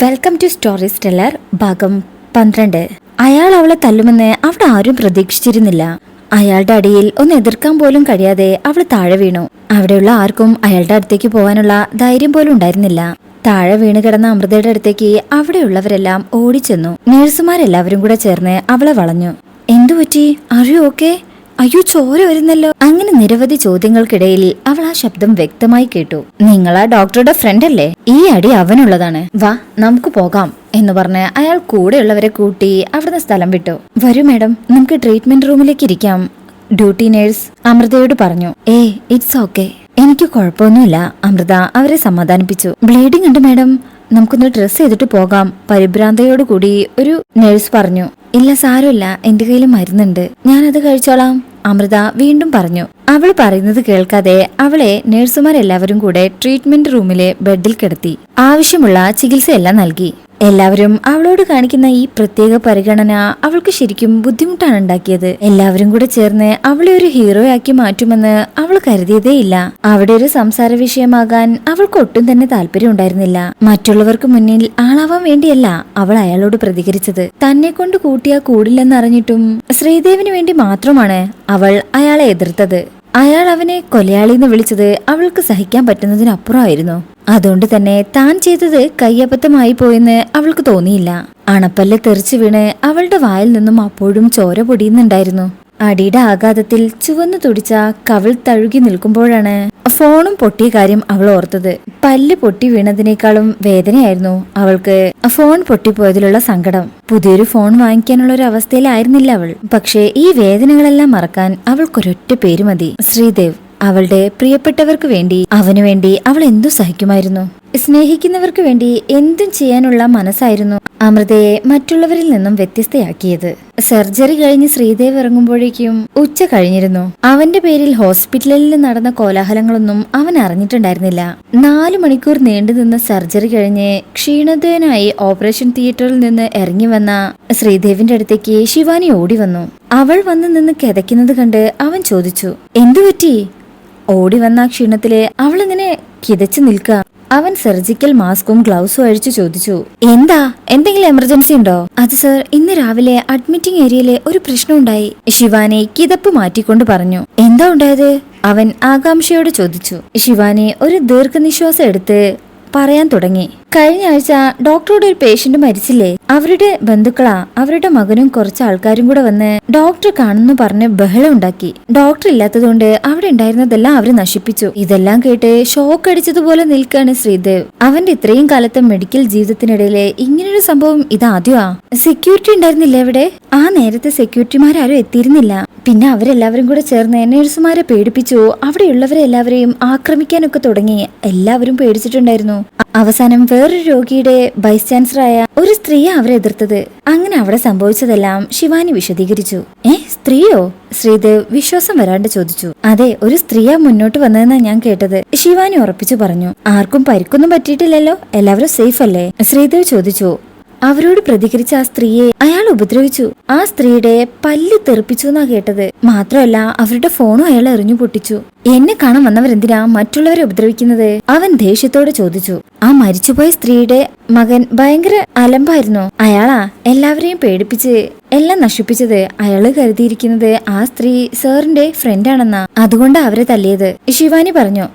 Welcome to story teller ഭാഗം 12. അയാൾ അവളെ തല്ലുമെന്ന് അവിടെ ആരും പ്രതീക്ഷിച്ചിരുന്നില്ല. അയാളുടെ അടിയിൽ ഒന്ന് എതിർക്കാൻ പോലും കഴിയാതെ അവൾ താഴെ വീണു. അവിടെയുള്ള ആർക്കും അയാളുടെ അടുത്തേക്ക് പോകാനുള്ള ധൈര്യം പോലും ഉണ്ടായിരുന്നില്ല. താഴെ വീണ് കിടന്ന അമൃതയുടെ അടുത്തേക്ക് അവിടെയുള്ളവരെല്ലാം ഓടിച്ചെന്നു. നഴ്സുമാരെല്ലാവരും കൂടെ ചേർന്ന് അവളെ വളഞ്ഞു. എന്തുപറ്റി? അറിയോ ഓക്കെ? അയ്യോ, ചോര വരുന്നല്ലോ. അങ്ങനെ നിരവധി ചോദ്യങ്ങൾക്കിടയിൽ അവൾ ആ ശബ്ദം വ്യക്തമായി കേട്ടു. നിങ്ങൾ ആ ഡോക്ടറുടെ ഫ്രണ്ട് അല്ലേ? ഈ അടി അവനുള്ളതാണ്. വാ, നമുക്ക് പോകാം എന്ന് പറഞ്ഞ് അയാൾ കൂടെയുള്ളവരെ കൂട്ടി അവിടുന്ന് സ്ഥലം വിട്ടു. വരൂ മാഡം, നമുക്ക് ട്രീറ്റ്മെന്റ് റൂമിലേക്ക് ഇരിക്കാം, ഡ്യൂട്ടി നേഴ്സ് അമൃതയോട് പറഞ്ഞു. ഇറ്റ്സ് ഓക്കെ, എനിക്ക് കുഴപ്പമൊന്നുമില്ല. അമൃത അവരെ സമാധാനിപ്പിച്ചു. ബ്ലീഡിംഗ് ഉണ്ട് മാഡം, നമുക്കൊന്ന് ഡ്രസ് ചെയ്തിട്ട് പോകാം, പരിഭ്രാന്തയോട് കൂടി ഒരു നേഴ്സ് പറഞ്ഞു. ഇല്ല സാരമില്ല, എന്റെ കയ്യിൽ മരുന്നുണ്ട്, ഞാനത് കഴിച്ചോളാം, അമൃത വീണ്ടും പറഞ്ഞു. അവൾ പറയുന്നത് കേൾക്കാതെ അവളെ നഴ്സുമാരെല്ലാവരും കൂടെ ട്രീറ്റ്മെന്റ് റൂമിലെ ബെഡിൽ കിടത്തി. ആവശ്യമുള്ള ചികിത്സയെല്ലാം നൽകി. എല്ലാവരും അവളോട് കാണിക്കുന്ന ഈ പ്രത്യേക പരിഗണന അവൾക്ക് ശരിക്കും ബുദ്ധിമുട്ടാണ് ഉണ്ടാക്കിയത്. എല്ലാവരും കൂടെ ചേർന്ന് അവളെ ഒരു ഹീറോയാക്കി മാറ്റുമെന്ന് അവൾ കരുതിയതേയില്ല. അവിടെ ഒരു സംസാര വിഷയമാകാൻ അവൾക്ക് ഒട്ടും തന്നെ താല്പര്യം ഉണ്ടായിരുന്നില്ല. മറ്റുള്ളവർക്ക് മുന്നിൽ ആളാവാൻ വേണ്ടിയല്ല അവൾ അയാളോട് പ്രതികരിച്ചത്. തന്നെ കൊണ്ട് കൂട്ടിയാ കൂടില്ലെന്നറിഞ്ഞിട്ടും ശ്രീദേവിന് വേണ്ടി മാത്രമാണ് അവൾ അയാളെ എതിർത്തത്. അയാൾ അവനെ കൊലയാളിന്ന് വിളിച്ചത് അവൾക്ക് സഹിക്കാൻ പറ്റുന്നതിനപ്പുറമായിരുന്നു. അതുകൊണ്ട് തന്നെ താൻ ചെയ്തത് കയ്യബദ്ധമായി പോയെന്ന് അവൾക്ക് തോന്നിയില്ല. അണപ്പല്ല് തെറിച്ചു വീണ് അവളുടെ വായിൽ നിന്നും അപ്പോഴും ചോര പൊടിയുന്നുണ്ടായിരുന്നു. അടിയുടെ ആഘാതത്തിൽ ചുവന്നു തുടിച്ച കവിൾ തഴുകി നിൽക്കുമ്പോഴാണ് ഫോണും പൊട്ടിയ കാര്യം അവൾ ഓർത്തത്. പല്ല് പൊട്ടി വീണതിനേക്കാളും വേദനയായിരുന്നു അവൾക്ക് ഫോൺ പൊട്ടിപ്പോയതിലുള്ള സങ്കടം. പുതിയൊരു ഫോൺ വാങ്ങിക്കാനുള്ള ഒരു അവസ്ഥയിലായിരുന്നില്ല അവൾ. പക്ഷേ ഈ വേദനകളെല്ലാം മറക്കാൻ അവൾക്കൊരൊറ്റ പേര് മതി: ശ്രീദേവ്. അവളുടെ പ്രിയപ്പെട്ടവർക്ക് വേണ്ടി, അവനു വേണ്ടി അവൾ എന്തു സഹിക്കുമായിരുന്നു. സ്നേഹിക്കുന്നവർക്ക് വേണ്ടി എന്തും ചെയ്യാനുള്ള മനസ്സായിരുന്നു അമൃതയെ മറ്റുള്ളവരിൽ നിന്നും വ്യത്യസ്തയാക്കിയത്. സർജറി കഴിഞ്ഞ് ശ്രീദേവ് ഇറങ്ങുമ്പോഴേക്കും ഉച്ച കഴിഞ്ഞിരുന്നു. അവന്റെ പേരിൽ ഹോസ്പിറ്റലിൽ നടന്ന കോലാഹലങ്ങളൊന്നും അവൻ അറിഞ്ഞിട്ടുണ്ടായിരുന്നില്ല. 4 മണിക്കൂർ നീണ്ടുനിന്ന സർജറി കഴിഞ്ഞ് ക്ഷീണിതനായി ഓപ്പറേഷൻ തിയേറ്ററിൽ നിന്ന് ഇറങ്ങി വന്ന ശ്രീദേവിന്റെ അടുത്തേക്ക് ശിവാനി ഓടി വന്നു. അവൾ വന്ന് നിന്ന് കിതയ്ക്കുന്നത് കണ്ട് അവൻ ചോദിച്ചു, എന്തുപറ്റി? ഓടി വന്ന ക്ഷീണത്തില് അവളിങ്ങനെ കിതച്ചു നിൽക്കുക. അവൻ സർജിക്കൽ മാസ്കും ഗ്ലൗസും അഴിച്ചു ചോദിച്ചു, എന്താ, എന്തെങ്കിലും എമർജൻസി ഉണ്ടോ? അത് സർ, ഇന്ന് രാവിലെ അഡ്മിറ്റിംഗ് ഏരിയയിലെ ഒരു പ്രശ്നം ഉണ്ടായി, ശിവാനി കിതപ്പ് മാറ്റിക്കൊണ്ട് പറഞ്ഞു. എന്താ ഉണ്ടായത്? അവൻ ആകാംക്ഷയോട് ചോദിച്ചു. ശിവാനി ഒരു ദീർഘനിശ്വാസം എടുത്ത് പറയാൻ തുടങ്ങി. കഴിഞ്ഞ ആഴ്ച ഡോക്ടറുടെ ഒരു പേഷ്യന്റ് മരിച്ചില്ലേ? അവരുടെ ബന്ധുക്കളാ, അവരുടെ മകനും കുറച്ച് ആൾക്കാരും കൂടെ വന്ന് ഡോക്ടർ കാണുന്നു പറഞ്ഞ് ബഹളം ഉണ്ടാക്കി. ഡോക്ടർ ഇല്ലാത്തതുകൊണ്ട് അവിടെ ഉണ്ടായിരുന്നതെല്ലാം അവര് നശിപ്പിച്ചു. ഇതെല്ലാം കേട്ട് ഷോക്ക് അടിച്ചതുപോലെ നിൽക്കാണ് ശ്രീദേവ്. അവന്റെ ഇത്രയും കാലത്തെ മെഡിക്കൽ ജീവിതത്തിനിടയിലെ ഇങ്ങനൊരു സംഭവം ഇതാദ്യമാ. സെക്യൂരിറ്റി ഉണ്ടായിരുന്നില്ല അവിടെ? ആ നേരത്തെ സെക്യൂരിറ്റിമാരും എത്തിയിരുന്നില്ല. പിന്നെ അവരെല്ലാവരും കൂടെ ചേർന്ന് നഴ്സുമാരെ പേടിപ്പിച്ചു. അവിടെയുള്ളവരെല്ലാവരെയും ആക്രമിക്കാനൊക്കെ തുടങ്ങി. എല്ലാവരും പേടിച്ചിട്ടുണ്ടായിരുന്നു. അവസാനം വേറൊരു രോഗിയുടെ വൈസ് ചാൻസലറായ ഒരു സ്ത്രീയെ അവരെ എതിർത്തത്. അങ്ങനെ അവിടെ സംഭവിച്ചതെല്ലാം ശിവാനി വിശദീകരിച്ചു. സ്ത്രീയോ? ശ്രീദേവ് വിശ്വാസം വരാണ്ട് ചോദിച്ചു. അതെ, ഒരു സ്ത്രീയാ മുന്നോട്ട് വന്നതെന്നാ ഞാൻ കേട്ടത്, ശിവാനി ഉറപ്പിച്ചു പറഞ്ഞു. ആർക്കും പരിക്കൊന്നും പറ്റിയിട്ടില്ലല്ലോ? എല്ലാവരും സേഫ് അല്ലേ? ശ്രീദേവ് ചോദിച്ചു. അവരോട് പ്രതികരിച്ച ആ സ്ത്രീയെ അയാൾ ഉപദ്രവിച്ചു. ആ സ്ത്രീയുടെ പല്ല് തെറിപ്പിച്ചു എന്നാ കേട്ടത്. മാത്രമല്ല അവരുടെ ഫോണും അയാൾ എറിഞ്ഞു പൊട്ടിച്ചു. എന്നെ കാണാൻ വന്നവരെന്തിനാ മറ്റുള്ളവരെ ഉപദ്രവിക്കുന്നത്? അവൻ ദേഷ്യത്തോടെ ചോദിച്ചു. ആ മരിച്ചുപോയ സ്ത്രീയുടെ മകൻ ഭയങ്കര അലമ്പായിരുന്നു. അയാളാ എല്ലാവരെയും പേടിപ്പിച്ച് എല്ലാം നശിപ്പിച്ചത്. അയാള് കരുതിയിരിക്കുന്നത് ആ സ്ത്രീ സാറിന്റെ ഫ്രണ്ടാണെന്നാ. അതുകൊണ്ടാ അവരെ തല്ലിയത്, ശിവാനി പറഞ്ഞു.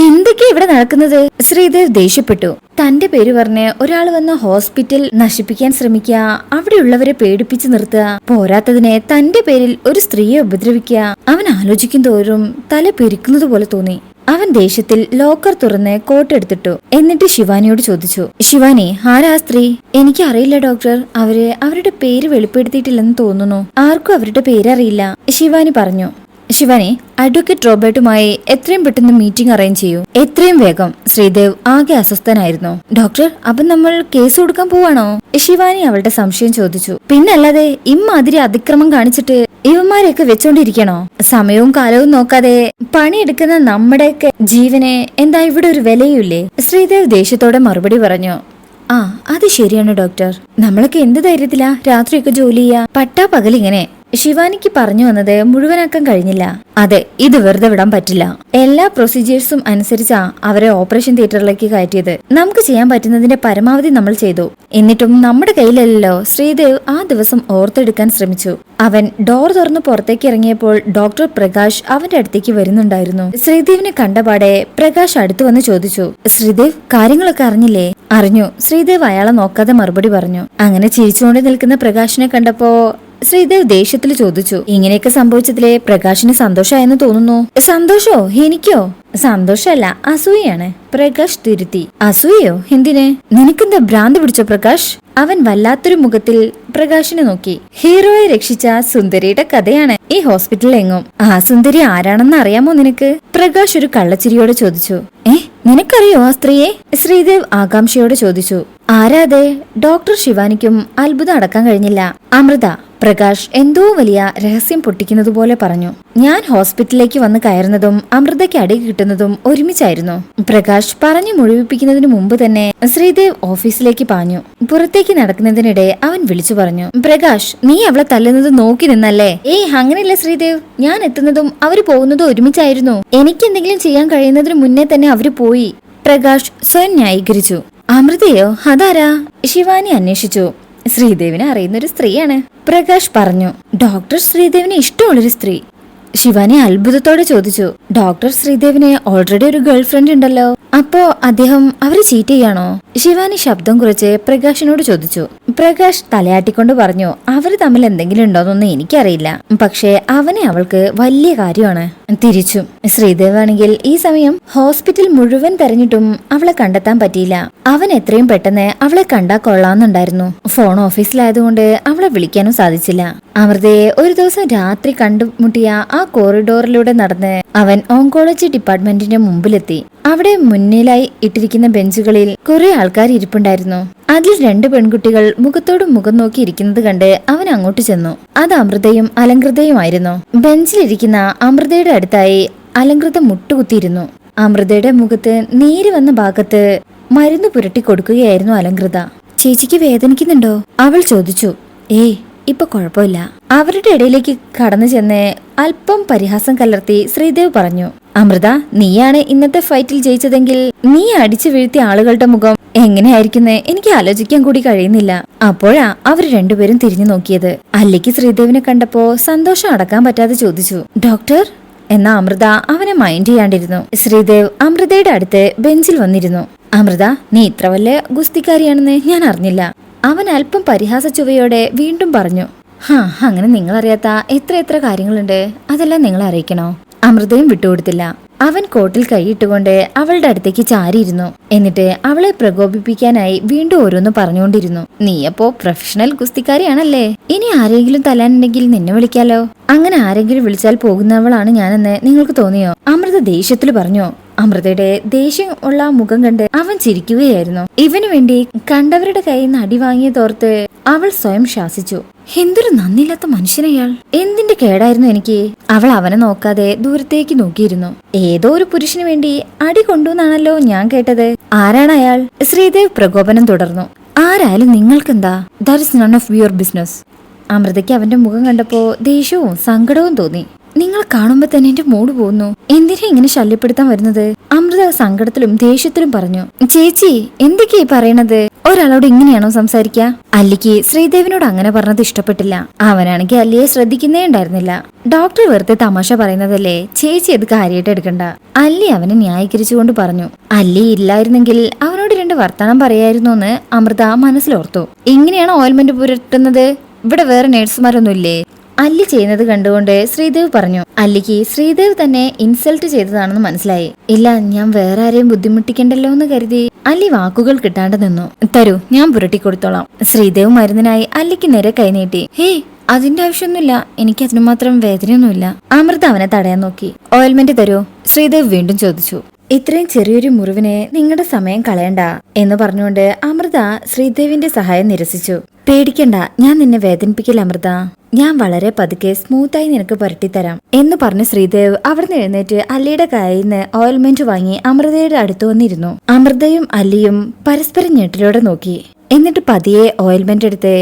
എന്തൊക്കെയാ ഇവിടെ നടക്കുന്നത്? ശ്രീദേവ് ദേഷ്യപ്പെട്ടു. തന്റെ പേര് പറഞ്ഞ് ഒരാൾ വന്ന് ഹോസ്പിറ്റൽ നശിപ്പിക്കാൻ ശ്രമിക്കുക, അവിടെയുള്ളവരെ പേടിപ്പിച്ചു നിർത്തുക, പോരാത്തതിനെ തന്റെ പേരിൽ ഒരു സ്ത്രീയെ ഉപദ്രവിക്കുക. അവൻ ആലോചിക്കും തോറും തല പെരിക്കുന്നത് പോലെ തോന്നി. അവൻ ദേഷ്യത്തിൽ ലോക്കർ തുറന്ന് കോട്ടെടുത്തിട്ടു. എന്നിട്ട് ശിവാനിയോട് ചോദിച്ചു. ശിവാനി, ആരാ സ്ത്രീ? എനിക്ക് അറിയില്ല ഡോക്ടർ, അവരുടെ പേര് വെളിപ്പെടുത്തിയിട്ടില്ലെന്ന് തോന്നുന്നു. ആർക്കും അവരുടെ പേരറിയില്ല, ശിവാനി പറഞ്ഞു. ശിവാനി, അഡ്വക്കേറ്റ് റോബർട്ടുമായി എത്രയും പെട്ടെന്ന് മീറ്റിംഗ് അറേഞ്ച് ചെയ്യൂ, എത്രയും വേഗം. ശ്രീദേവ് ആകെ അസ്വസ്ഥനായിരുന്നു. ഡോക്ടർ, അപ്പം നമ്മൾ കേസ് കൊടുക്കാൻ പോവാണോ? ശിവാനി അവളുടെ സംശയം ചോദിച്ചു. പിന്നല്ലാതെ, ഇമ്മാതിരി അതിക്രമം കാണിച്ചിട്ട് ഇവന്മാരെയൊക്കെ വെച്ചോണ്ടിരിക്കണോ? സമയവും കാലവും നോക്കാതെ പണിയെടുക്കുന്ന നമ്മുടെയൊക്കെ ജീവനെ എന്താ ഇവിടെ ഒരു വിലയുമില്ലേ? ശ്രീദേവ് ദേഷ്യത്തോടെ മറുപടി പറഞ്ഞു. അത് ശരിയാണ് ഡോക്ടർ, നമ്മളൊക്കെ എന്ത് ധൈര്യത്തിലാ രാത്രിയൊക്കെ ജോലി ചെയ്യാ? പട്ടാ പകലിങ്ങനെ ശിവാനിക്ക് പറഞ്ഞു വന്നത് മുഴുവനാക്കാൻ കഴിഞ്ഞില്ല. അതെ, ഇത് വെറുതെ വിടാൻ പറ്റില്ല. എല്ലാ പ്രൊസീജിയേഴ്സും അനുസരിച്ചാ അവരെ ഓപ്പറേഷൻ തിയേറ്ററിലേക്ക് കയറ്റിയത്. നമുക്ക് ചെയ്യാൻ പറ്റുന്നതിന്റെ പരമാവധി നമ്മൾ ചെയ്തു. എന്നിട്ടും നമ്മുടെ കയ്യിലല്ലോ. ശ്രീദേവ് ആ ദിവസം ഓർത്തെടുക്കാൻ ശ്രമിച്ചു. അവൻ ഡോർ തുറന്ന് പുറത്തേക്ക് ഇറങ്ങിയപ്പോൾ ഡോക്ടർ പ്രകാശ് അവന്റെ അടുത്തേക്ക് വരുന്നുണ്ടായിരുന്നു. ശ്രീദേവിനെ കണ്ടപാടെ പ്രകാശ് അടുത്തു വന്ന് ചോദിച്ചു, ശ്രീദേവ് കാര്യങ്ങളൊക്കെ അറിഞ്ഞില്ലേ? അറിഞ്ഞു. ശ്രീദേവ് അയാളെ നോക്കാതെ മറുപടി പറഞ്ഞു. അങ്ങനെ ചിരിച്ചുകൊണ്ട് നിൽക്കുന്ന പ്രകാശിനെ കണ്ടപ്പോ ശ്രീദേവ് ദേഷ്യത്തിൽ ചോദിച്ചു, ഇങ്ങനെയൊക്കെ സംഭവിച്ചതിലെ പ്രകാശിന് സന്തോഷമായെന്ന് തോന്നുന്നു. സന്തോഷോ? എനിക്കോ? സന്തോഷമല്ല, അസൂയാണ്. പ്രകാശ് തിരുത്തി. അസൂയോ? എന്തിന്? നിനക്കെന്താ ഭ്രാന്ത് പിടിച്ചോ പ്രകാശ്? അവൻ വല്ലാത്തൊരു മുഖത്തിൽ പ്രകാശിനെ നോക്കി. ഹീറോയെ രക്ഷിച്ച സുന്ദരിയുടെ കഥയാണ് ഈ ഹോസ്പിറ്റലിൽ എങ്ങും. ആ സുന്ദരി ആരാണെന്ന് അറിയാമോ നിനക്ക്? പ്രകാശ് ഒരു കള്ളച്ചിരിയോടെ ചോദിച്ചു. നിനക്കറിയോ ആ സ്ത്രീയെ? ശ്രീദേവ് ആകാംക്ഷയോടെ ചോദിച്ചു. ആരാതെ? ഡോക്ടർ ശിവാനിക്കും അത്ഭുതം അടക്കാൻ കഴിഞ്ഞില്ല. അമൃത. പ്രകാശ് എന്തോ വലിയ രഹസ്യം പൊട്ടിക്കുന്നത് പോലെ പറഞ്ഞു. ഞാൻ ഹോസ്പിറ്റലിലേക്ക് വന്ന് കയറുന്നതും അമൃതയ്ക്ക് അടി കിട്ടുന്നതും ഒരുമിച്ചായിരുന്നു. പ്രകാശ് പറഞ്ഞു മുഴുവിപ്പിക്കുന്നതിന് മുമ്പ് തന്നെ ശ്രീദേവ് ഓഫീസിലേക്ക് പാഞ്ഞു. പുറത്തേക്ക് നടക്കുന്നതിനിടെ അവൻ വിളിച്ചു പറഞ്ഞു, പ്രകാശ്, നീ അവളെ തല്ലുന്നത് നോക്കി നിന്നല്ലേ? അങ്ങനെയല്ല ശ്രീദേവ്, ഞാൻ എത്തുന്നതും അവര് പോകുന്നതും ഒരുമിച്ചായിരുന്നു. എനിക്ക് എന്തെങ്കിലും ചെയ്യാൻ കഴിയുന്നതിന് മുന്നേ തന്നെ അവര് പോയി. പ്രകാശ് സ്വയം ന്യായീകരിച്ചു. അമൃതയോ? അതാരാ? ശിവാനി അന്വേഷിച്ചു. ശ്രീദേവിനെ അറിയുന്നൊരു സ്ത്രീയാണ്, പ്രകാശ് പറഞ്ഞു. ഡോക്ടർ ശ്രീദേവിന് ഇഷ്ടമുള്ളൊരു സ്ത്രീ? ശിവാനി അത്ഭുതത്തോടെ ചോദിച്ചു. ഡോക്ടർ ശ്രീദേവിന് ഓൾറെഡി ഒരു ഗേൾ ഫ്രണ്ട് ഉണ്ടല്ലോ. അപ്പോ അദ്ദേഹം അവര് ചീറ്റ് ചെയ്യാണോ? ശിവാനി ശബ്ദം കുറച്ച് പ്രകാശിനോട് ചോദിച്ചു. പ്രകാശ് തലയാട്ടിക്കൊണ്ട് പറഞ്ഞു, അവര് തമ്മിൽ എന്തെങ്കിലും ഉണ്ടോന്നൊന്നും എനിക്കറിയില്ല. പക്ഷേ അവനെ അവൾക്ക് വലിയ കാര്യമാണ്. തിരിച്ചു. ശ്രീദേവ് ആണെങ്കിൽ ഈ സമയം ഹോസ്പിറ്റൽ മുഴുവൻ തെരഞ്ഞിട്ടും അവളെ കണ്ടെത്താൻ പറ്റിയില്ല. അവൻ എത്രയും പെട്ടെന്ന് അവളെ കണ്ടാ കൊള്ളാന്നുണ്ടായിരുന്നു. ഫോൺ ഓഫീസിലായതുകൊണ്ട് അവളെ വിളിക്കാനും സാധിച്ചില്ല. അമൃതയെ ഒരു ദിവസം രാത്രി കണ്ടുമുട്ടിയ ആ കോറിഡോറിലൂടെ നടന്ന് അവൻ ഓങ്കോളജി ഡിപ്പാർട്ട്മെന്റിന്റെ മുമ്പിലെത്തി. അവിടെ മുന്നിലായി ഇട്ടിരിക്കുന്ന ബെഞ്ചുകളിൽ കുറെ ആൾക്കാർ ഇരിപ്പുണ്ടായിരുന്നു. അതിൽ 2 പെൺകുട്ടികൾ മുഖത്തോട് മുഖം നോക്കി ഇരിക്കുന്നത് കണ്ട് അവൻ അങ്ങോട്ട് ചെന്നു. അത് അമൃതയും അലങ്കൃതയുമായിരുന്നു. ബെഞ്ചിലിരിക്കുന്ന അമൃതയുടെ അടുത്തായി അലങ്കൃത മുട്ടുകുത്തിയിരുന്നു. അമൃതയുടെ മുഖത്ത് നീര് വന്ന ഭാഗത്ത് മരുന്ന് പുരട്ടി കൊടുക്കുകയായിരുന്നു അലങ്കൃത. ചേച്ചിക്ക് വേദനിക്കുന്നുണ്ടോ? അവൾ ചോദിച്ചു. ഇപ്പൊ കുഴപ്പമില്ല. അവരുടെ ഇടയിലേക്ക് കടന്നു ചെന്ന് അല്പം പരിഹാസം കലർത്തി ശ്രീദേവ് പറഞ്ഞു. അമൃത, നീയാണ് ഇന്നത്തെ ഫൈറ്റിൽ ജയിച്ചതെങ്കിൽ നീ അടിച്ചു വീഴ്ത്തിയ ആളുകളുടെ മുഖം എങ്ങനെയായിരിക്കുന്നേ എനിക്ക് ആലോചിക്കാൻ കൂടി കഴിയുന്നില്ല. അപ്പോഴാ അവർ രണ്ടുപേരും തിരിഞ്ഞു നോക്കിയത്. അല്ലിക്ക് ശ്രീദേവിനെ കണ്ടപ്പോ സന്തോഷം അടക്കാൻ പറ്റാതെ ചോദിച്ചു, ഡോക്ടർ? എന്നാ അമൃത അവനെ മൈൻഡ് ചെയ്യാണ്ടിരുന്നു. ശ്രീദേവ് അമൃതയുടെ അടുത്ത് ബെഞ്ചിൽ വന്നിരുന്നു. അമൃത, നീ ഇത്ര വലിയ ഗുസ്തിക്കാരിയാണെന്ന് ഞാൻ അറിഞ്ഞില്ല. അവൻ അല്പം പരിഹാസ ചുവയോടെ വീണ്ടും പറഞ്ഞു. അങ്ങനെ നിങ്ങളറിയാത്ത എത്ര കാര്യങ്ങളുണ്ട്, അതെല്ലാം നിങ്ങളെ അറിയിക്കണോ? അമൃതയും വിട്ടുകൊടുത്തില്ല. അവൻ കോട്ടിൽ കൈയിട്ടുകൊണ്ട് അവളുടെ അടുത്തേക്ക് ചാരിയിരുന്നു. എന്നിട്ട് അവളെ പ്രകോപിപ്പിക്കാനായി വീണ്ടും ഓരോന്ന് പറഞ്ഞുകൊണ്ടിരുന്നു. നീയപ്പോ പ്രൊഫഷണൽ ഗുസ്തിക്കാരിയാണല്ലേ? ഇനി ആരെങ്കിലും തല്ലാനുണ്ടെങ്കിൽ നിന്നെ വിളിക്കാലോ. അങ്ങനെ ആരെങ്കിലും വിളിച്ചാൽ പോകുന്നവളാണ് ഞാനെന്ന് നിങ്ങൾക്ക് തോന്നിയോ? അമൃത ദേഷ്യത്തിൽ പറഞ്ഞു. അമൃതയുടെ ദേഷ്യം ഉള്ള മുഖം കണ്ട് അവൻ ചിരിക്കുകയായിരുന്നു. ഇവനു വേണ്ടി കണ്ടവരുടെ കയ്യിൽ നിന്ന് അടി വാങ്ങിയതോർത്ത് അവൾ സ്വയം ശാസിച്ചു. എന്തൊരു നന്ദിയില്ലാത്ത മനുഷ്യനയാൾ! എന്തിന്റെ കേടായിരുന്നു എനിക്ക്? അവൾ അവനെ നോക്കാതെ ദൂരത്തേക്ക് നോക്കിയിരുന്നു. ഏതോ ഒരു പുരുഷന് വേണ്ടി അടി കൊണ്ടുവന്നാണല്ലോ ഞാൻ കേട്ടത്. ആരാണ് അയാൾ? ശ്രീദേവ് പ്രകോപനം തുടർന്നു. ആരായാലും നിങ്ങൾക്കെന്താ? That is none of your business. അമൃതയ്ക്ക് അവന്റെ മുഖം കണ്ടപ്പോ ദേഷ്യവും സങ്കടവും തോന്നി. നിങ്ങൾ കാണുമ്പോ തന്നെ എന്റെ മൂഡ് പോകുന്നു. എന്തിനാ ഇങ്ങനെ ശല്യപ്പെടുത്താൻ വരുന്നത്? അമൃത സങ്കടത്തിലും ദേഷ്യത്തിലും പറഞ്ഞു. ചേച്ചി, എന്തൊക്കെയാ പറയണത്? ഒരാളോട് ഇങ്ങനെയാണോ സംസാരിക്കുക? അല്ലിക്ക് ശ്രീദേവിനോട് അങ്ങനെ പറഞ്ഞത് ഇഷ്ടപ്പെട്ടില്ല. അവനാണെങ്കിൽ അല്ലിയെ ശ്രദ്ധിക്കുന്നേ ഉണ്ടായിരുന്നില്ല. ഡോക്ടർ വെറുതെ തമാശ പറയുന്നതല്ലേ, ചേച്ചി അത് കാര്യമായിട്ട് എടുക്കണ്ട. അല്ലി അവനെ ന്യായീകരിച്ചുകൊണ്ട് പറഞ്ഞു. അല്ലി ഇല്ലായിരുന്നെങ്കിൽ അവനോട് 2 വർത്തമാനം പറയായിരുന്നു എന്ന് അമൃത മനസ്സിലോർത്തു. ഇങ്ങനെയാണോ ഓയിൽമെന്റ് പുരട്ടുന്നത്? ഇവിടെ വേറെ നേഴ്സുമാരൊന്നുമില്ലേ? അല്ലി ചെയ്യുന്നത് കണ്ടുകൊണ്ട് ശ്രീദേവ് പറഞ്ഞു. അല്ലിക്ക് ശ്രീദേവ് തന്നെ ഇൻസൾട്ട് ചെയ്തതാണെന്ന് മനസ്സിലായി. ഇല്ല, ഞാൻ വേറെ ആരെയും ബുദ്ധിമുട്ടിക്കണ്ടല്ലോ എന്ന് കരുതി അല്ലി വാക്കുകൾ കിട്ടാണ്ട് നിന്നു. തരൂ, ഞാൻ പുരട്ടിക്കൊടുത്തോളാം. ശ്രീദേവ് മരുന്നിനായി അല്ലിക്ക് നേരെ കൈനീട്ടി. അതിന്റെ ആവശ്യമൊന്നുമില്ല, എനിക്ക് അതിനു മാത്രം വേദനയൊന്നുമില്ല. അമൃത അവനെ തടയാൻ നോക്കി. ഓയിൽമെന്റ് തരൂ, ശ്രീദേവ് വീണ്ടും ചോദിച്ചു. ഇത്രയും ചെറിയൊരു മുറിവിനെ നിങ്ങളുടെ സമയം കളയണ്ട എന്ന് പറഞ്ഞുകൊണ്ട് അമൃത ശ്രീദേവിന്റെ സഹായം നിരസിച്ചു. പേടിക്കണ്ട, ഞാൻ നിന്നെ വേദനിപ്പിക്കില്ല അമൃത. ഞാൻ വളരെ പതുക്കെ സ്മൂത്തായി നിനക്ക് പുരട്ടിത്തരാം എന്ന് പറഞ്ഞ് ശ്രീദേവ് അവിടുന്ന് എഴുന്നേറ്റ് അല്ലിയുടെ കയ്യിൽ നിന്ന് ഓയിൽമെന്റ് വാങ്ങി അമൃതയുടെ അടുത്ത് വന്നിരുന്നു. അമൃതയും അല്ലിയും പരസ്പരം ഞെട്ടലോടെ നോക്കി. എന്നിട്ട് പതിയെ ഓയിൽമെന്റ് എടുത്ത്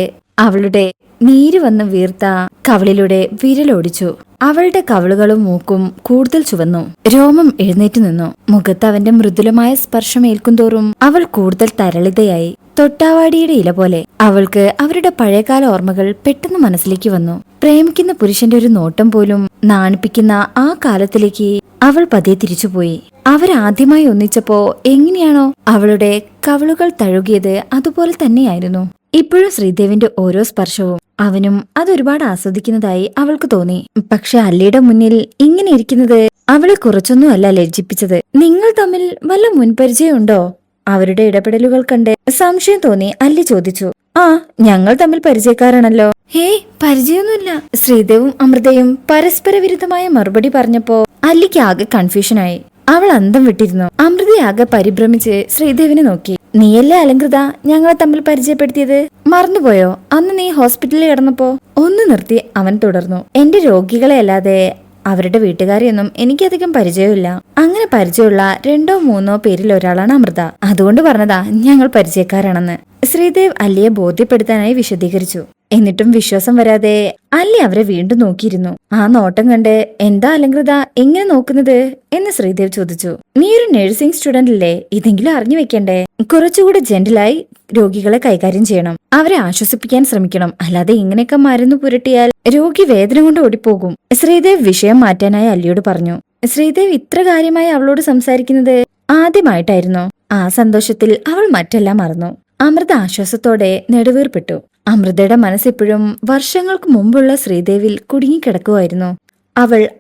അവളുടെ നീര് വന്ന് വീർത്ത കവിളിലൂടെ വിരലോടിച്ചു. അവളുടെ കവിളുകളും മൂക്കും കൂടുതൽ ചുവന്നു. രോമം എഴുന്നേറ്റ് നിന്നു. മുഖത്ത് അവന്റെ മൃദുലമായ സ്പർശം ഏൽക്കുന്തോറും അവൾ കൂടുതൽ തരളിതയായി. തൊട്ടാവാടിയുടെ ഇല പോലെ അവൾക്ക് അവരുടെ പഴയകാല ഓർമ്മകൾ പെട്ടെന്ന് മനസ്സിലേക്ക് വന്നു. പ്രേമിക്കുന്ന പുരുഷന്റെ ഒരു നോട്ടം പോലും നാണിപ്പിക്കുന്ന ആ കാലത്തിലേക്ക് അവൾ പതിയെ തിരിച്ചുപോയി. അവരാദ്യമായി ഒന്നിച്ചപ്പോ എങ്ങനെയാണോ അവളുടെ കവിളുകൾ തഴുകിയത് അതുപോലെ തന്നെയായിരുന്നു ഇപ്പോഴും ശ്രീദേവിന്റെ ഓരോ സ്പർശവും. അവനും അതൊരുപാട് ആസ്വദിക്കുന്നതായി അവൾക്ക് തോന്നി. പക്ഷെ അല്ലിയുടെ മുന്നിൽ ഇങ്ങനെ ഇരിക്കുന്നത് അവളെ കുറച്ചൊന്നുമല്ല ലജ്ജിപ്പിച്ചത്. നിങ്ങൾ തമ്മിൽ വല്ല മുൻപരിചയമുണ്ടോ? അവരുടെ ഇടപെടലുകൾ കണ്ട് സംശയം തോന്നി അല്ലി ചോദിച്ചു. ആ, ഞങ്ങൾ തമ്മിൽ പരിചയക്കാരാണല്ലോ. ഹേയ്, പരിചയമൊന്നുമില്ല. ശ്രീദേവും അമൃതയും പരസ്പര വിരുദ്ധമായ മറുപടി പറഞ്ഞപ്പോ അല്ലിക്ക് ആകെ കൺഫ്യൂഷനായി. അവൾ അന്തം വിട്ടിരുന്നു. അമൃതയാകെ പരിഭ്രമിച്ച് ശ്രീദേവിനെ നോക്കി. നീയല്ലേ അലങ്കൃത ഞങ്ങളെ തമ്മിൽ പരിചയപ്പെടുത്തിയത്? മറന്നുപോയോ? അന്ന് നീ ഹോസ്പിറ്റലിൽ കിടന്നപ്പോ? ഒന്ന് നിർത്തി അവൻ തുടർന്നു. എന്റെ രോഗികളെ അല്ലാതെ അവരുടെ വീട്ടുകാരെയൊന്നും എനിക്കധികം പരിചയമില്ല. അങ്ങനെ പരിചയമുള്ള 2 or 3 പേരിൽ ഒരാളാണ് അമൃത. അതുകൊണ്ട് പറഞ്ഞതാ ഞങ്ങൾ പരിചയക്കാരാണെന്ന്. ശ്രീദേവ് അല്ലിയെ ബോധ്യപ്പെടുത്താനായി വിശദീകരിച്ചു. എന്നിട്ടും വിശ്വാസം വരാതെ അല്ലി അവരെ വീണ്ടും നോക്കിയിരുന്നു. ആ നോട്ടം കണ്ട് എന്താ അലങ്കൃത എങ്ങനെ നോക്കുന്നത് എന്ന് ശ്രീദേവ് ചോദിച്ചു. നീ ഒരു നഴ്സിംഗ് സ്റ്റുഡന്റ് അല്ലേ? ഇതെങ്കിലും അറിഞ്ഞു വെക്കണ്ടേ? കുറച്ചുകൂടെ ജെന്റിലായി രോഗികളെ കൈകാര്യം ചെയ്യണം. അവരെ ആശ്വസിപ്പിക്കാൻ ശ്രമിക്കണം. അല്ലാതെ ഇങ്ങനെയൊക്കെ മരുന്ന് പുരട്ടിയാൽ രോഗി വേദന കൊണ്ട് ഓടിപ്പോകും. ശ്രീദേവ് വിഷയം മാറ്റാനായി അല്ലിയോട് പറഞ്ഞു. ശ്രീദേവ് ഇത്ര കാര്യമായി അവളോട് സംസാരിക്കുന്നത് ആദ്യമായിട്ടായിരുന്നു. ആ സന്തോഷത്തിൽ അവൾ മറ്റെല്ലാം മറന്നു. അമൃത ആശ്വാസത്തോടെ നെടുവീർപ്പെട്ടു. അമൃതയുടെ മനസ്സിപ്പോഴും വർഷങ്ങൾക്ക് മുമ്പുള്ള ശ്രീദേവിൽ കുടുങ്ങിക്കിടക്കുമായിരുന്നു.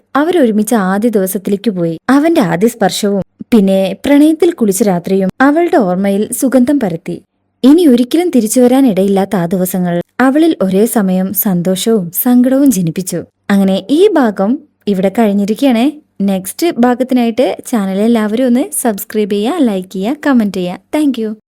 അവരൊരുമിച്ച ആദ്യ ദിവസത്തിലേക്ക് പോയി. അവന്റെ ആദ്യ സ്പർശവും പിന്നെ പ്രണയത്തിൽ കുളിച്ച രാത്രിയും അവളുടെ ഓർമ്മയിൽ സുഗന്ധം പരത്തി. ഇനി ഒരിക്കലും തിരിച്ചു വരാൻ ഇടയില്ലാത്ത ആ ദിവസങ്ങൾ അവളിൽ ഒരേ സമയം സന്തോഷവും സങ്കടവും ജനിപ്പിച്ചു. അങ്ങനെ ഈ ഭാഗം ഇവിടെ കഴിഞ്ഞിരിക്കുകയാണേ. നെക്സ്റ്റ് ഭാഗത്തിനായിട്ട് ചാനൽ എല്ലാവരും ഒന്ന് സബ്സ്ക്രൈബ് ചെയ്യുക, ലൈക്ക് ചെയ്യുക, കമന്റ് ചെയ്യുക. താങ്ക്